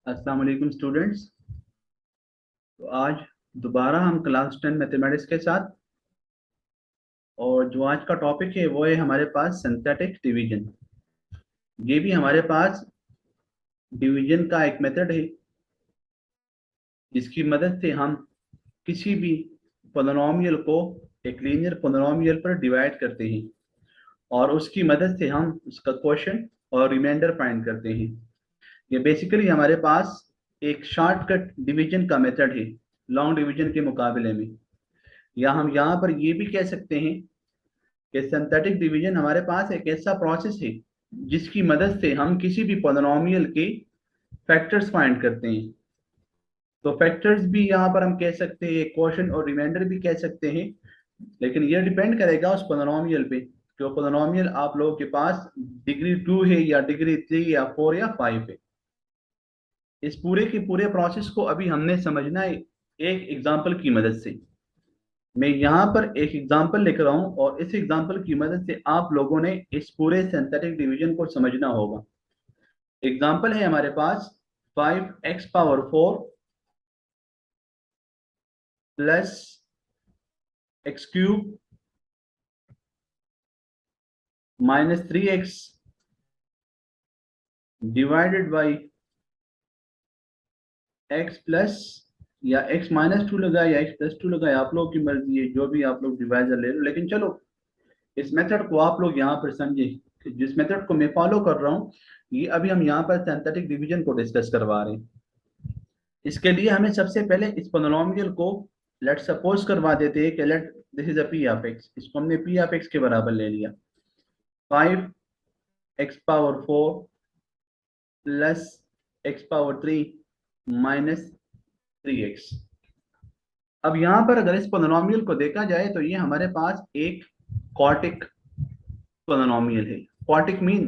अस्सलाम वालेकुम स्टूडेंट्स। तो आज दोबारा हम क्लास 10 मैथमेटिक्स के साथ, और जो आज का टॉपिक है वो है हमारे पास सिंथेटिक डिवीजन। ये भी हमारे पास डिवीजन का एक मेथड है जिसकी मदद से हम किसी भी पोलिनोमियल को एक लीनियर पोलिनोमियल पर डिवाइड करते हैं और उसकी मदद से हम उसका क्वोशंट और रिमाइंडर फाइंड करते हैं। ये बेसिकली हमारे पास एक शॉर्टकट डिवीजन का मेथड है लॉन्ग डिवीजन के मुकाबले में। या हम यहाँ पर ये भी कह सकते हैं कि सिंथेटिक डिवीजन हमारे पास एक ऐसा प्रोसेस है जिसकी मदद से हम किसी भी पोलिनोमियल के फैक्टर्स फाइंड करते हैं। तो फैक्टर्स भी यहाँ पर हम कह सकते हैं, क्वोशंट और रिमाइंडर भी कह सकते हैं, लेकिन ये डिपेंड करेगा उस पोलिनोमियल पे कि वो पोलिनोमियल आप लोगों के पास डिग्री 2 है या डिग्री 3 या 4 या 5 है। इस पूरे के पूरे प्रोसेस को अभी हमने समझना है एक एग्जांपल की मदद से। मैं यहाँ पर एक एग्जांपल लिख रहा हूँ और इस एग्जांपल की मदद से आप लोगों ने इस पूरे सिंथेटिक डिवीजन को समझना होगा। एग्जांपल है हमारे पास 5x⁴ plus x³ minus 3x divided by x plus या x माइनस 2 लगाए या x प्लस 2 लगाए, आप लोगों की मर्जी है, जो भी आप लोग डिवाइजर ले लो। लेकिन चलो इस मेथड को आप लोग यहाँ पर समझे कि जिस मेथड को मैं फॉलो कर रहा हूँ ये अभी हम यहाँ पर सिंथेटिक डिवीजन को डिस्कस करवा रहे हैं। इसके लिए हमें सबसे पहले इस पोलिनोमियल को लेट सपोज करवा देते हैं कि let this is a P of x. इसको हमने पी ऑफ एक्स के बराबर ले लिया। 5x⁴ plus x⁴ minus 3x। अब यहाँ पर अगर इस पोलिनोमियल को देखा जाए तो ये हमारे पास एक क्वार्टिक पोलिनोमियल है। क्वार्टिक मीन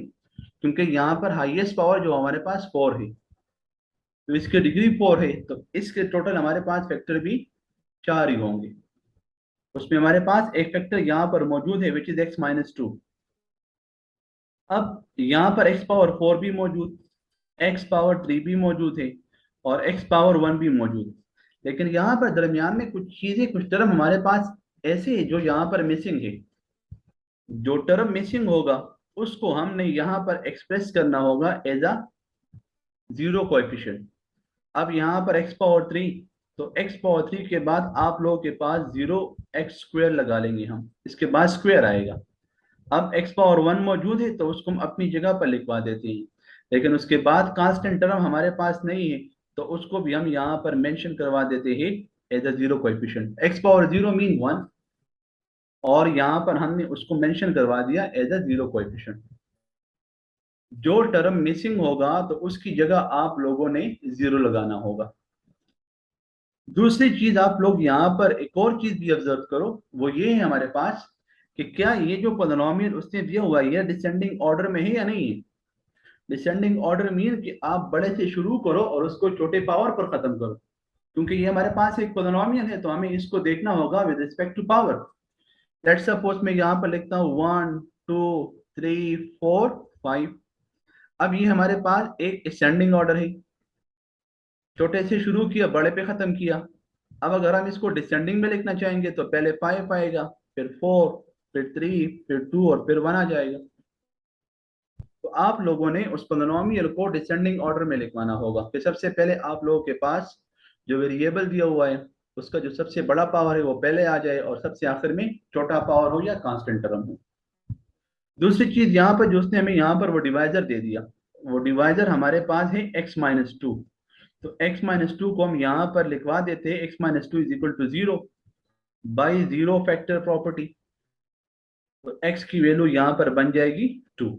क्योंकि यहाँ पर हाईएस्ट पावर जो हमारे पास 4 है, तो इसकी डिग्री 4 है, तो इसके टोटल हमारे पास फैक्टर भी 4 ही होंगे। उसमें हमारे पास एक फैक्टर यहाँ पर मौजूद है विच इज x माइनस 2। अब यहाँ पर x⁴ भी मौजूद, x⁴ भी मौजूद है और x⁴ भी मौजूद। लेकिन यहाँ पर दरमियान में कुछ चीजें, कुछ टर्म हमारे पास ऐसे है जो यहाँ पर मिसिंग है। जो टर्म मिसिंग होगा उसको हमने यहाँ पर एक्सप्रेस करना होगा एज अ जीरो कोएफिशिएंट। अब यहाँ पर x⁴, तो x⁴ के बाद आप लोगों के पास 0x² लगा लेंगे हम, इसके बाद स्क्वायर आएगा। अब x⁴ मौजूद है तो उसको हम अपनी जगह पर लिखवा देते हैं, लेकिन उसके बाद कांस्टेंट टर्म हमारे पास नहीं है तो उसको भी हम यहाँ पर मेंशन करवा देते हैं as a zero coefficient. x⁴ mean 1 और यहाँ पर हमने उसको मेंशन करवा दिया एज अ जीरो कोएफिशिएंट। जो टर्म मिसिंग होगा तो उसकी जगह आप लोगों ने जीरो लगाना होगा। दूसरी चीज आप लोग यहाँ पर एक और चीज भी ऑब्जर्व करो, वो ये है हमारे पास कि क्या ये जो पोलिनोमियल उसने दिया हुआ है डिसेंडिंग ऑर्डर में है या नहीं है। डिसेंडिंग ऑर्डर मीन कि आप बड़े से शुरू करो और उसको छोटे पावर पर खत्म करो, क्योंकि ये हमारे पास एक पोलिनोमियल है तो हमें इसको देखना होगा with respect to power. Let's suppose मैं यहाँ पर लिखता हूँ 1 2 3 4 5। अब ये हमारे पास एक असेंडिंग ऑर्डर है, छोटे से शुरू किया बड़े पे खत्म किया। अब अगर हम इसको डिसेंडिंग में लिखना चाहेंगे तो पहले 5 आएगा, फिर 4, फिर 3, फिर 2 और फिर 1 आ जाएगा। तो आप लोगों ने उस पोलिनोमियल को डिसेंडिंग ऑर्डर में लिखवाना होगा। फिर सबसे पहले आप लोगों के पास जो वेरिएबल दिया हुआ है उसका जो सबसे बड़ा पावर है वो पहले आ जाए और सबसे आखिर में छोटा पावर हो या कांस्टेंट टर्म हो। दूसरी चीज यहाँ पर जो उसने हमें यहाँ पर वो डिवाइजर दे दिया, वो डिवाइजर हमारे पास है x-2। तो x-2 को हम यहाँ पर लिखवा देते हैं x-2 is equal to 0 by zero factor property. तो x की वैल्यू यहाँ पर बन जाएगी 2।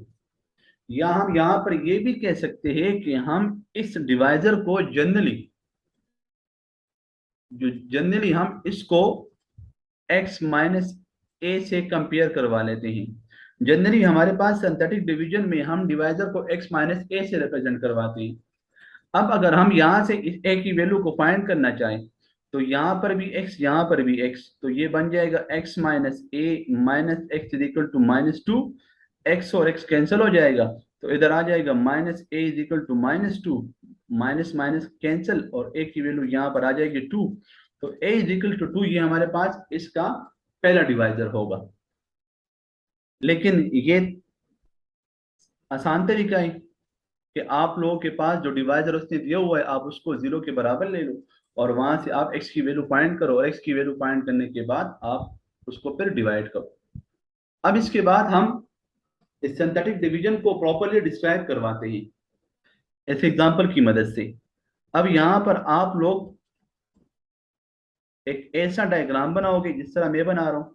या हम यहाँ पर ये भी कह सकते हैं कि हम इस डिवाइजर को जनरली हम इसको x माइनस ए से कंपेयर करवा लेते हैं। जनरली हमारे पास सिंथेटिक डिवीजन में हम डिवाइजर को x माइनस ए से रिप्रेजेंट करवाते हैं। अब अगर हम यहाँ से इस a की वैल्यू को फाइंड करना चाहें तो यहाँ पर भी x, यहाँ पर भी x, तो ये बन जाएगा x minus a minus x is equal to minus 2। x और x कैंसिल हो जाएगा तो इधर आ जाएगा minus a is equal to minus 2 minus minus cancel और a की वैल्यू यहाँ पर आ जाएगी 2। तो a इज इक्वल टू 2 ये हमारे पास इसका पहला डिवाइजर होगा। लेकिन ये आसान तरीका है कि आप लोगों के पास जो डिवाइजर उसने दिया हुआ है आप उसको जीरो के बराबर ले लो और वहां से आप x की वैल्यू फाइंड करो और x की वैल्यू फाइंड करने के बाद आप उसको फिर डिवाइड करो। अब इसके बाद हम इस सिंथेटिक डिवीजन को प्रॉपरली डिस्क्राइब करवाते हैं ऐसे एग्जांपल की मदद से। अब यहाँ पर आप लोग एक ऐसा डायग्राम बनाओगे जिस तरह मैं बना रहा हूं।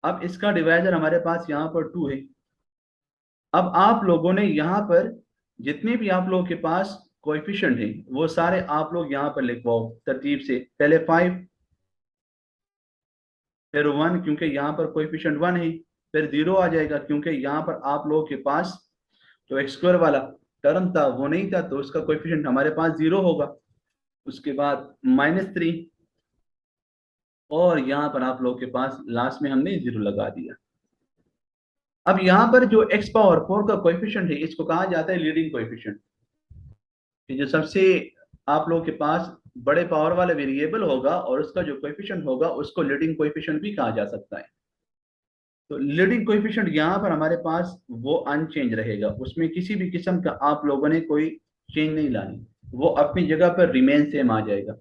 अब इसका डिवाइजर हमारे पास यहाँ पर 2 है। अब आप लोगों ने यहाँ पर जितने भी आप लोगों के पास कोएफिशिएंट है वो सारे आप लोग यहाँ पर लिखवाओ तरतीब से। पहले 5, फिर 1 क्योंकि यहाँ पर कोएफिशिएंट 1 है, फिर 0 आ जाएगा क्योंकि यहाँ पर आप लोगों के पास जो एक्स स्क्वायर वाला टर्म था वो नहीं था तो उसका कोएफिशिएंट हमारे पास 0 होगा। उसके बाद -3 और यहाँ पर आप लोगों के पास लास्ट में हमने 0 लगा दिया। अब यहाँ पर जो x पावर 4 का कोएफिशिएंट है इसको कहा जाता है लीडिंग कोएफिशिएंट। जो सबसे आप लोगों के पास बड़े पावर वाला वेरिएबल होगा और उसका जो कोएफिशिएंट होगा उसको लीडिंग कोएफिशिएंट भी कहा जा सकता है। तो लीडिंग कोएफिशिएंट यहाँ पर हमारे पास वो अनचेंज रहेगा, उसमें किसी भी किस्म का आप लोगों ने कोई चेंज नहीं लानी, वो अपनी जगह पर रिमेन सेम आ जाएगा।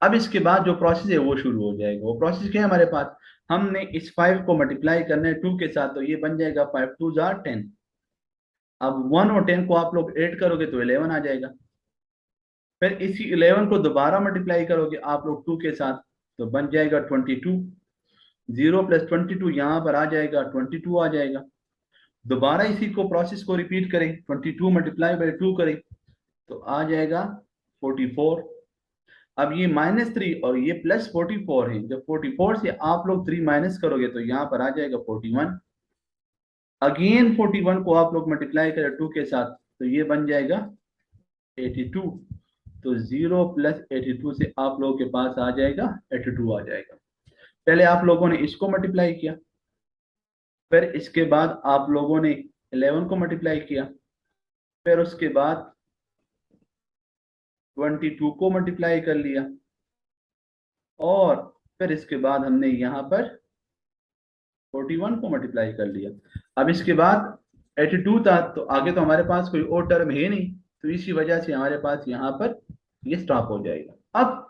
अब इसके बाद जो प्रोसेस है वो शुरू हो जाएगा। वो प्रोसेस क्या है हमारे पास, हमने इस 5 को मल्टीप्लाई करना है 2 के साथ तो ये बन जाएगा 5 2 जार 10। अब 1 और 10 को आप लोग ऐड करोगे तो 11 आ जाएगा। फिर इसी 11 को दोबारा मल्टीप्लाई करोगे आप लोग 2 के साथ तो बन जाएगा 22। 0 प्लस 22 यहाँ पर आ जाएगा 22 आ जाएगा। दोबारा इसी को प्रोसेस को रिपीट करें 22 मल्टीप्लाई बाई 2 करें तो आ जाएगा 44। अब ये -3 और ये +44 है। जब 44 से आप लोग 3 माइनस करोगे तो यहाँ पर आ जाएगा 41। अगेन 41 को आप लोग मल्टीप्लाई करें 2 के साथ तो ये बन जाएगा 82। तो 0 प्लस 82 से आप लोगों के पास आ जाएगा 82 आ जाएगा। पहले आप लोगों ने इसको मल्टीप्लाई किया, फिर इसके बाद आप लोगों ने 11 को मल्टीप्लाई किया, फिर उसके बाद 22 को मल्टीप्लाई कर लिया और फिर इसके बाद हमने यहाँ पर 41 को मल्टीप्लाई कर लिया। अब इसके बाद 82 था तो आगे तो हमारे पास कोई और टर्म है नहीं तो इसी वजह से हमारे पास यहाँ पर ये स्टॉप हो जाएगा। अब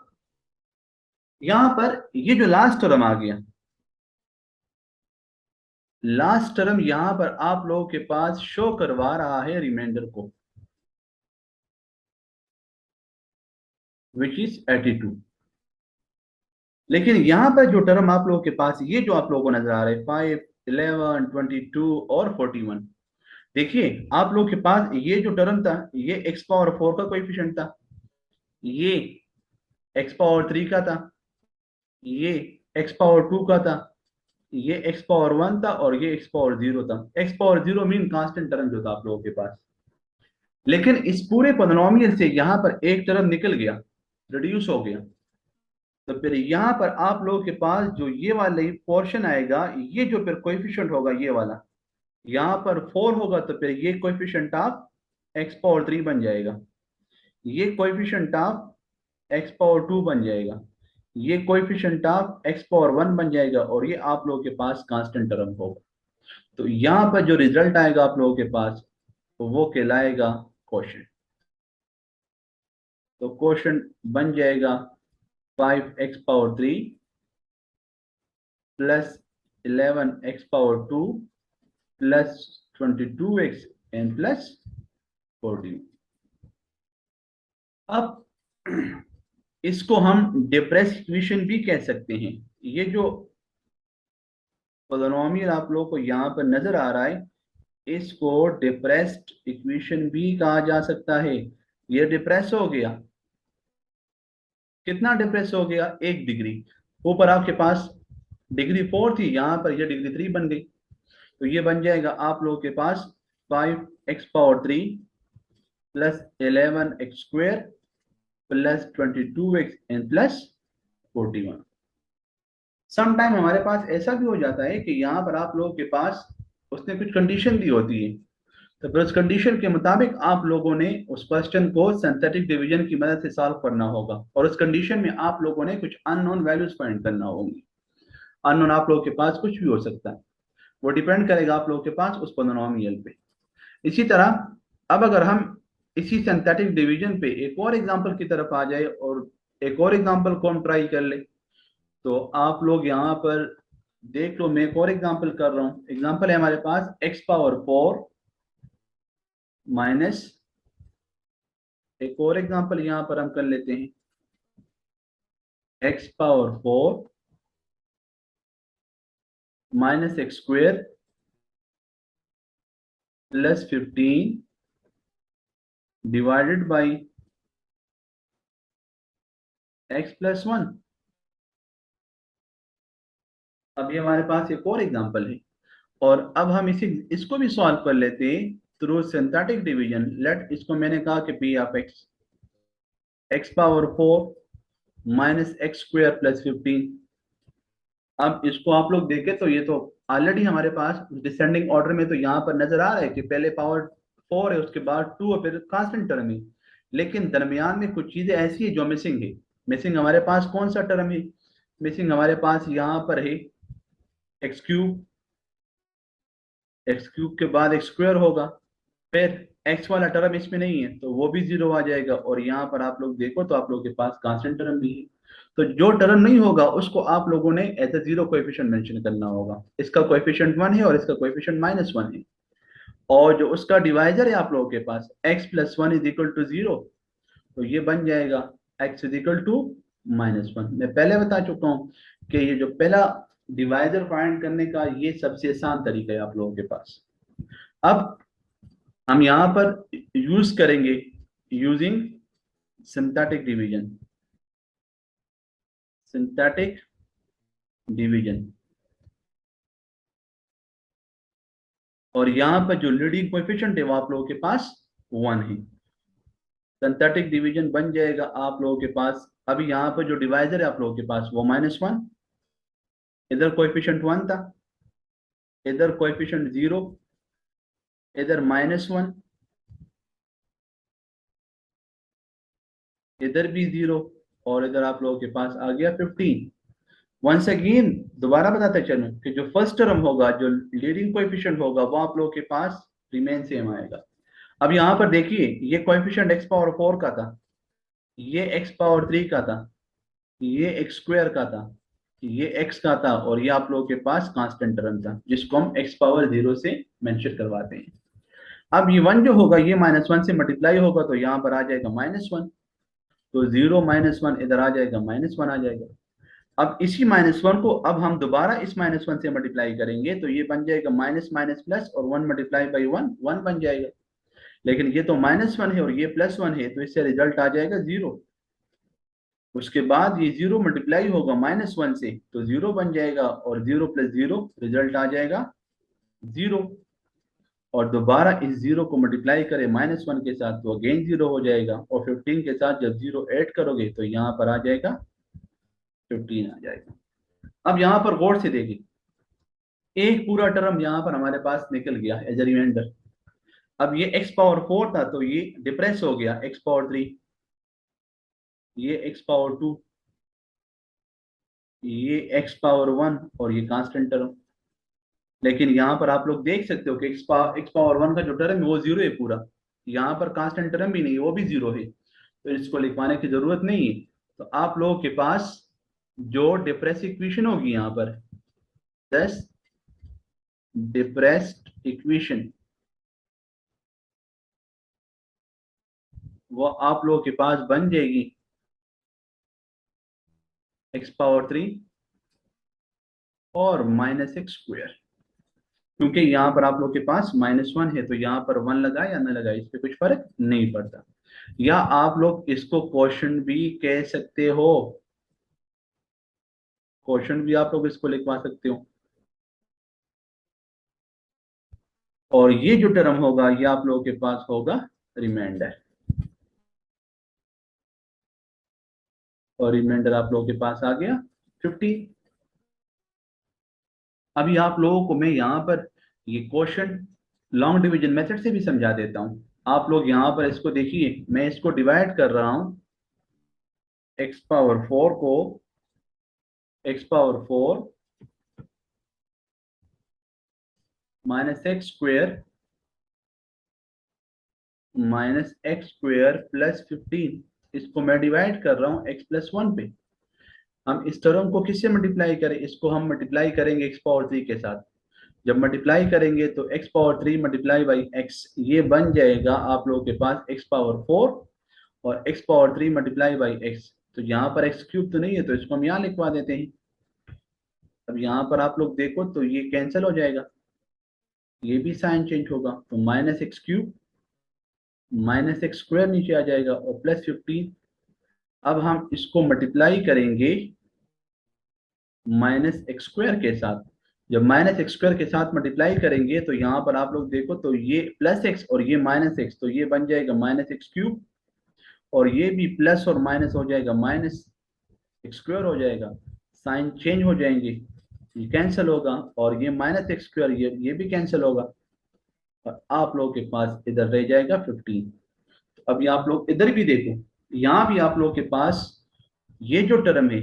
यहाँ पर ये जो लास्ट टर्म आ गया, लास्ट टर्म यहाँ पर आप लोगों के पास शो करवा रहा है रिमाइंडर को विच इज 82। लेकिन यहाँ पर जो टर्म आप लोगों के पास ये जो आप लोगों को नजर आ रहा है 5 11 22 और 41, देखिए आप लोगों के पास ये जो टर्म था ये x पावर 4 का कोएफिशिएंट था, ये x पावर 3 का था, ये x पावर 2 का था, ये x पावर 1 था और ये x पावर 0 था। x power 0 mean constant term जो था आप लोगों के पास। लेकिन इस पूरे पोलिनोमियल से यहाँ पर एक टर्म निकल गया, रिड्यूस हो गया, तो फिर यहाँ पर आप लोगों के पास जो ये वाला पोर्शन आएगा ये जो फिर कोएफिशिएंट होगा ये वाला यहाँ पर 4 होगा तो फिर ये कोएफिशिएंट ऑफ x पावर 3 बन जाएगा, ये कोएफिशिएंट ऑफ x पावर 2 बन जाएगा, ये कोएफिशिएंट ऑफ x पावर 1 बन जाएगा और ये आप लोगों के पास कांस्टेंट टर्म होगा। तो यहाँ पर जो रिजल्ट आएगा आप लोगों के पास तो वो कहलाएगा क्वोशंट। तो क्वोशंट बन जाएगा 5x power 3 plus 11x power 2 plus 22x and plus 14। अब इसको हम डिप्रेस इक्वेशन भी कह सकते हैं। ये जो पोलिनोमियल आप लोगों को यहाँ पर नजर आ रहा है इसको डिप्रेस्ड इक्वेशन भी कहा जा सकता है। ये डिप्रेस हो गया, कितना डिप्रेस हो गया 1 डिग्री। ऊपर आपके पास डिग्री 4 थी, यहाँ पर ये डिग्री 3 बन गई तो ये बन जाएगा आप लोगों के पास 5x power 3 plus 11x square plus 22x and plus 41। Sometime हमारे पास ऐसा भी हो जाता है कि यहाँ पर आप लोगों के पास उसने कुछ कंडीशन दी होती है तो फिर उस कंडीशन के मुताबिक आप लोगों ने उस क्वेश्चन को सिंथेटिक डिवीजन की मदद से सॉल्व करना होगा, और उस कंडीशन में आप लोगों ने कुछ अननोन वैल्यूज फाइंड करना होंगी। अननोन आप लोगों के पास कुछ भी हो सकता है, वो डिपेंड करेगा आप लोगों के पास उस पोलिनोमियल पे। इसी तरह अब अगर हम इसी सिंथेटिक डिवीजन पे एक और एग्जांपल की तरफ आ जाए और एक और एग्जांपल को हम ट्राई कर ले, तो आप लोग यहाँ पर देख लो, मैं एक और एग्जांपल कर रहा हूँ। एग्जांपल है हमारे पास x पावर 4 माइनस, एक और एग्जांपल यहाँ पर हम कर लेते हैं, x power 4 minus x square plus 15 divided by x plus 1। अब ये हमारे पास एक और एग्जांपल है, और अब हम इसे इसको भी सॉल्व कर लेते हैं थ्रू सिंथेटिक डिवीजन। लेट, इसको मैंने कहा कि p of x power 4 minus x square plus 15। अब इसको आप लोग देखें तो ये तो ऑलरेडी हमारे पास डिसेंडिंग ऑर्डर में तो यहाँ पर नजर आ रहा है कि पहले पावर 4 है, उसके बाद 2 और फिर कांस्टेंट टर्म है। लेकिन दरमियान में कुछ चीजें ऐसी है जो मिसिंग है। मिसिंग हमारे पास कौन सा टर्म है? मिसिंग हमारे पास यहाँ पर है एक्स क्यूब। एक्स क्यूब के बाद एक्स स्क्वायर होगा, फिर एक्स वाला टर्म इसमें नहीं है तो वो भी जीरो आ जाएगा, और यहाँ पर आप लोग देखो तो आप लोगों के पास कांस्टेंट टर्म भी है। तो जो टर्म नहीं होगा उसको आप लोगों ने as a zero coefficient mention करना होगा। इसका कोएफिशिएंट 1 है और इसका कोएफिशिएंट -1 है, और जो उसका डिवाइजर है आप लोगों के पास x plus 1 is equal to 0, तो ये बन जाएगा x इज इक्वल टू -1। मैं पहले बता चुका हूँ कि ये जो पहला डिवाइजर फाइंड करने का ये सबसे आसान तरीका है आप लोगों के पास। अब हम यहां पर यूज करेंगे using synthetic division. Synthetic division, और यहां पर जो लीडिंग कोएफिशिएंट है वो आप लोगों के पास 1 है। सिंथेटिक डिवीजन बन जाएगा आप लोगों के पास, अभी यहाँ पर जो डिवाइजर है आप लोगों के पास वो -1, इधर कोएफिशिएंट 1 था, इधर कोएफिशिएंट 0, इधर -1, इधर भी 0, और इधर आप लोगों के पास आ गया 15। वंस अगेन दोबारा बताते चलूं कि जो फर्स्ट टर्म होगा, जो लीडिंग कोएफिशिएंट होगा, वो आप लोगों के पास रिमेन सेम आएगा। अब यहाँ पर देखिए, ये कोएफिशिएंट x पावर 4 का था, ये x पावर 3 का था, ये x स्क्वायर का था, ये x का था, और ये आप लोगों के पास कांस्टेंट टर्म था जिसको हम x पावर 0 से मेंशन करवाते हैं। अब ये 1 जो होगा ये -1 से मल्टीप्लाई होगा तो यहाँ पर आ जाएगा -1, तो 0 -1 इधर आ जाएगा, -1 आ जाएगा। अब इसी -1 को अब हम दोबारा इस -1 से मल्टीप्लाई करेंगे तो ये बन जाएगा माइनस माइनस प्लस, और 1 मल्टीप्लाई बाई 1 1 बन जाएगा। लेकिन ये तो -1 है और ये +1 है, तो इससे रिजल्ट आ जाएगा 0। उसके बाद ये 0 मल्टीप्लाई होगा -1 से तो 0 बन जाएगा, और 0 प्लस 0 रिजल्ट आ जाएगा 0। और दोबारा इस 0 को मल्टीप्लाई करें -1 के साथ तो अगेन 0 हो जाएगा, और 15 के साथ जब 0 ऐड करोगे तो यहाँ पर आ जाएगा 15 आ जाएगा। अब यहाँ पर गौर से देखिए, एक पूरा टर्म यहाँ पर हमारे पास निकल गया एज ए रिमाइंडर। अब ये x पावर 4 था तो ये डिप्रेस हो गया x पावर 3, ये x पावर 2, ये x पावर 1, और ये कांस्टेंट टर्म। लेकिन यहाँ पर आप लोग देख सकते हो कि x पावर 1 का जो टर्म है वो 0 है पूरा, यहाँ पर कांस्टेंट टर्म भी नहीं है, वो भी 0 है, तो इसको लिखवाने की जरूरत नहीं है। तो आप लोगों के पास जो डिप्रेस इक्वेशन होगी यहाँ पर 10 डिप्रेस्ड इक्वेशन, वो आप लोगों के पास बन जाएगी x पावर 3 और -x स्क्वायर। क्योंकि यहाँ पर आप लोग के पास -1 है तो यहाँ पर 1 लगाए या न लगाए इस पे कुछ फर्क नहीं पड़ता। या आप लोग इसको क्वेश्चन भी कह सकते हो, क्वेश्चन भी आप लोग इसको लिखवा सकते हो। और ये जो टर्म होगा ये आप लोगों के पास होगा रिमाइंडर, और रिमाइंडर आप लोगों के पास आ गया 50। अभी आप लोगों को मैं यहाँ पर ये क्वेश्चन लॉन्ग डिवीजन मेथड से भी समझा देता हूँ। आप लोग यहाँ पर इसको देखिए, मैं इसको डिवाइड कर रहा हूँ, एक्स पावर फोर को x power four minus x square minus x square plus 15, इसको मैं डिवाइड कर रहा हूँ एक्स प्लस वन पे। हम इस टर्म को किससे मल्टीप्लाई करें? इसको हम मल्टीप्लाई करेंगे एक्स पावर थ्री के साथ। जब मल्टीप्लाई करेंगे तो x power three multiply by x, ये बन जाएगा आप लोगों के पास एक्स पावर फोर, और x power three multiply by x. तो यहाँ पर एक्स क्यूब तो नहीं है, तो इसको हम यहाँ लिखवा देते हैं। अब यहाँ पर आप लोग देखो तो ये कैंसिल हो जाएगा, ये भी साइन चेंज होगा, तो minus x cube minus x square नीचे आ जाएगा और प्लस 15। अब हम इसको मल्टीप्लाई करेंगे माइनस एक्स स्क्वायर के साथ। जब माइनस एक्स स्क्वायर के साथ मल्टीप्लाई करेंगे तो यहाँ पर आप लोग देखो तो ये प्लस एक्स और ये माइनस एक्स, तो ये बन जाएगा माइनस एक्स क्यूब, और ये भी प्लस और माइनस हो जाएगा, माइनस एक्स स्क्वायर हो जाएगा, साइन चेंज हो जाएंगे, ये कैंसिल होगा, और ये माइनस एक्स स्क्वायर ये भी कैंसिल होगा, और आप लोगों के पास इधर रह जाएगा 15। तो अभी आप लोग इधर भी देखो, यहाँ भी आप लोगों के पास ये जो टर्म है,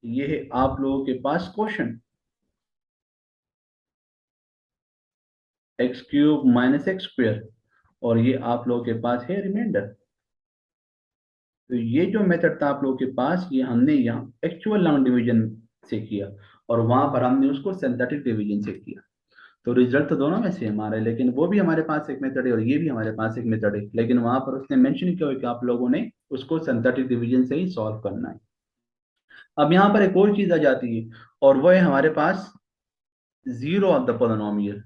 ये है आप लोगों के पास question x cube minus x square, और ये आप लोगों के पास है रिमाइंडर। तो ये जो मेथड था आप लोगों के पास, ये हमने यहाँ एक्चुअल लॉन्ग डिवीजन से किया, और वहां पर हमने उसको सिंथेटिक डिवीजन से किया। तो रिजल्ट तो दोनों में सेम आ रहा है, लेकिन वो भी हमारे पास एक मेथड है और ये भी हमारे पास एक मेथड है, लेकिन वहां पर उसने मेंशन किया हुआ कि आप लोगों ने उसको सिंथेटिक डिवीजन से ही सॉल्व करना है। अब यहाँ पर एक और चीज आ जाती है, और वो है हमारे पास जीरो ऑफ द पोलिनोमियल।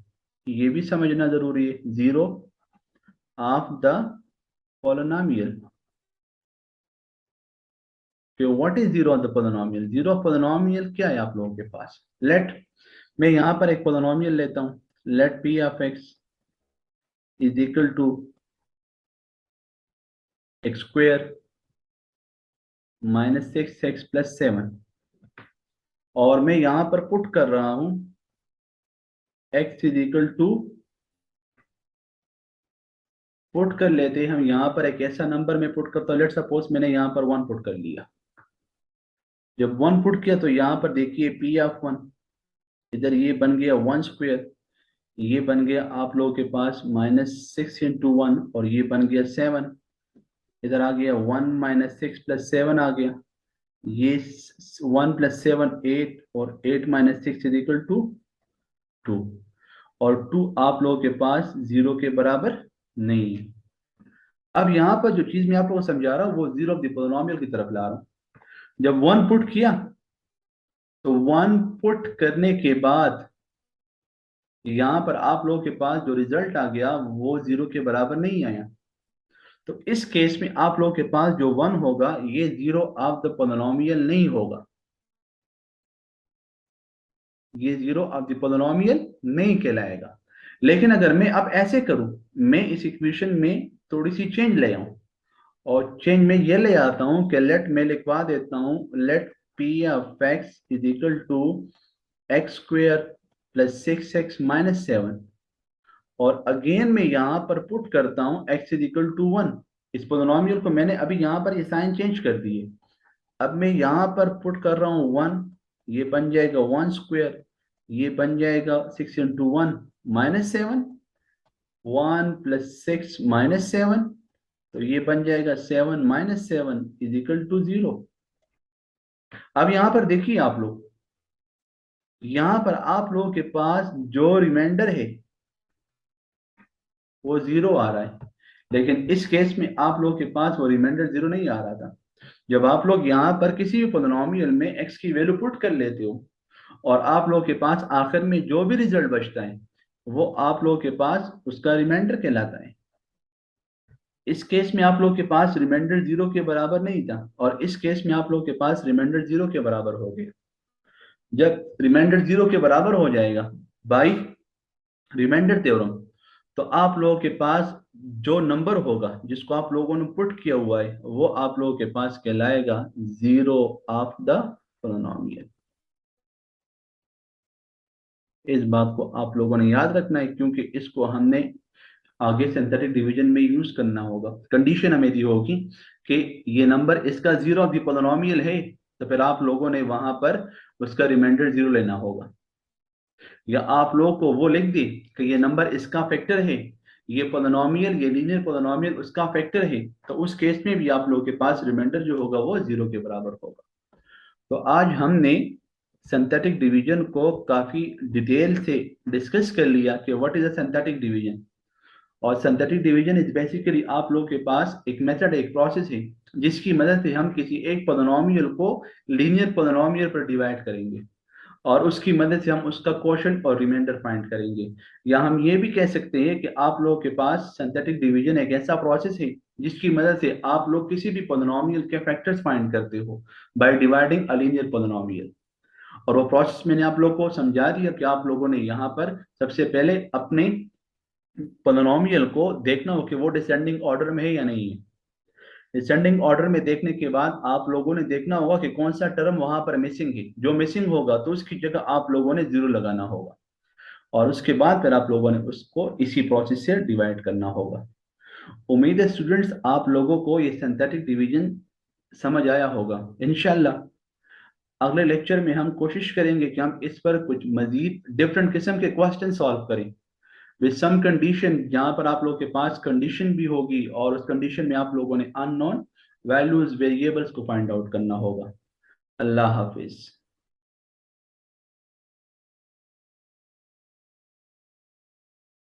ये भी समझना जरूरी है, zero of the polynomial. What is zero of the polynomial? Zero of polynomial क्या है आप लोगों के पास? लेट, मैं यहाँ पर एक पोलिनोमियल लेता हूँ, let P of x is equal to x square minus six x plus seven, और मैं यहाँ पर पुट कर रहा हूँ x is equal to, put कर लेते हैं हम यहाँ पर एक ऐसा नंबर में पुट करता हूँ, लेट सपोज मैंने यहाँ पर वन पुट कर लिया। जब वन पुट किया तो यहाँ पर देखिए पी ऑफ वन, इधर ये बन गया वन स्क्वेयर, ये बन गया आप लोगों के पास माइनस सिक्स इंटू वन, और ये बन गया सेवन, इधर आ गया one minus six plus seven आ गया, ये वन प्लस सेवन एट, और eight minus six is equal to two, और टू आप लोगों के पास जीरो के बराबर नहीं है। अब यहाँ पर जो चीज मैं आप लोगों को समझा रहा हूँ वो जीरो ऑफ द पोलिनोमियल की तरफ ला रहा हूँ। जब वन पुट किया तो वन पुट करने के बाद यहाँ पर आप लोगों के पास जो रिजल्ट आ गया वो जीरो के बराबर नहीं आया। तो इस केस में आप लोगों के पास जो वन होगा ये जीरो ऑफ द पोलिनोमियल नहीं होगा, ये जीरो ऑफ द पोलिनोमियल नहीं कहलाएगा। लेकिन अगर मैं अब ऐसे करूं, मैं इस इक्वेशन में थोड़ी सी चेंज ले आऊं, और चेंज में ये ले आता हूं कि लेट, मैं लिखवा देता हूं let P of x is equal to x square plus six x minus seven, और अगेन मैं यहाँ पर पुट करता हूँ x is equal to one. इस पोलिनोमियल को मैंने अभी यहाँ पर ये साइन चेंज कर दिए, अब मैं यहाँ पर पुट कर रहा हूँ वन, ये बन जाएगा वन स्क्वेयर, ये बन जाएगा six into one minus seven, one plus six minus seven, तो ये बन जाएगा seven minus seven is equal to zero. अब यहाँ पर देखिए आप लोग, यहाँ पर आप लोगों के पास जो रिमाइंडर है वो जीरो आ रहा है, लेकिन इस केस में आप लोगों के पास वो रिमाइंडर जीरो नहीं आ रहा था। जब आप लोग यहाँ पर किसी भी पोलिनोमियल में x की वैल्यू पुट कर लेते हो, और आप लोगों के पास आखिर में जो भी रिजल्ट बचता है वो आप लोगों के पास उसका रिमाइंडर कहलाता है। इस केस में आप लोग के पास रिमाइंडर जीरो के बराबर नहीं था, और इस केस में आप लोग के पास रिमाइंडर जीरो के बराबर हो गया। जब रिमाइंडर जीरो के बराबर हो जाएगा बाई रिमाइंडर थ्योरम, तो आप लोगों के पास जो नंबर होगा जिसको आप लोगों ने पुट किया हुआ है वो आप लोगों के पास कहलाएगा जीरो ऑफ द पोलिनोमियल। इस बात को आप लोगों ने याद रखना है, क्योंकि इसको हमने आगे सिंथेटिक डिवीजन में यूज करना होगा। कंडीशन हमें दी होगी कि ये नंबर इसका जीरो ऑफ द पोलिनोमियल है, तो फिर आप लोगों ने वहां पर उसका रिमाइंडर जीरो लेना होगा। या आप लोगों को वो लिख दी कि ये नंबर इसका फैक्टर है, ये पोलिनोमियल, ये लीनियर पोलिनोमियल उसका फैक्टर है, तो उस केस में भी आप लोगों के पास रिमाइंडर जो होगा वो जीरो के बराबर होगा। तो आज हमने सिंथेटिक डिवीजन को काफी डिटेल से डिस्कस कर लिया कि what is a synthetic division. और सिंथेटिक डिवीजन इज बेसिकली आप लोगों के पास एक मेथड, एक प्रोसेस है जिसकी मदद से हम किसी एक पोलिनोमियल को लीनियर पोलिनोमियल पर डिवाइड करेंगे, और उसकी मदद से हम उसका क्वोशंट और रिमाइंडर फाइंड करेंगे। या हम ये भी कह सकते हैं कि आप लोगों के पास सिंथेटिक डिवीजन एक ऐसा प्रोसेस है जिसकी मदद से आप लोग किसी भी पोलिनोमियल के फैक्टर्स फाइंड करते हो by dividing a linear polynomial. और वो प्रोसेस मैंने आप लोगों को समझा दिया कि आप लोगों ने यहाँ पर सबसे पहले अपने पोलिनोमियल को देखना हो कि वो डिसेंडिंग ऑर्डर में है या नहीं है। डिसेंडिंग ऑर्डर में देखने के बाद आप लोगों ने देखना होगा कि कौन सा टर्म वहां पर मिसिंग है। जो मिसिंग होगा तो उसकी जगह आप लोगों ने जीरो लगाना होगा, और उसके बाद फिर आप लोगों ने उसको इसी प्रोसेस से डिवाइड करना होगा। उम्मीद है स्टूडेंट्स आप लोगों को ये सिंथेटिक डिवीजन समझ आया होगा। इंशाल्लाह अगले लेक्चर में हम कोशिश करेंगे कि हम इस पर कुछ मजीद डिफरेंट किस्म के क्वेश्चन सॉल्व करें विद सम कंडीशन, जहां पर आप लोगों के पास कंडीशन भी होगी और उस कंडीशन में आप लोगों ने अननोन वैल्यूज वेरिएबल्स को फाइंड आउट करना होगा। अल्लाह हाफिज।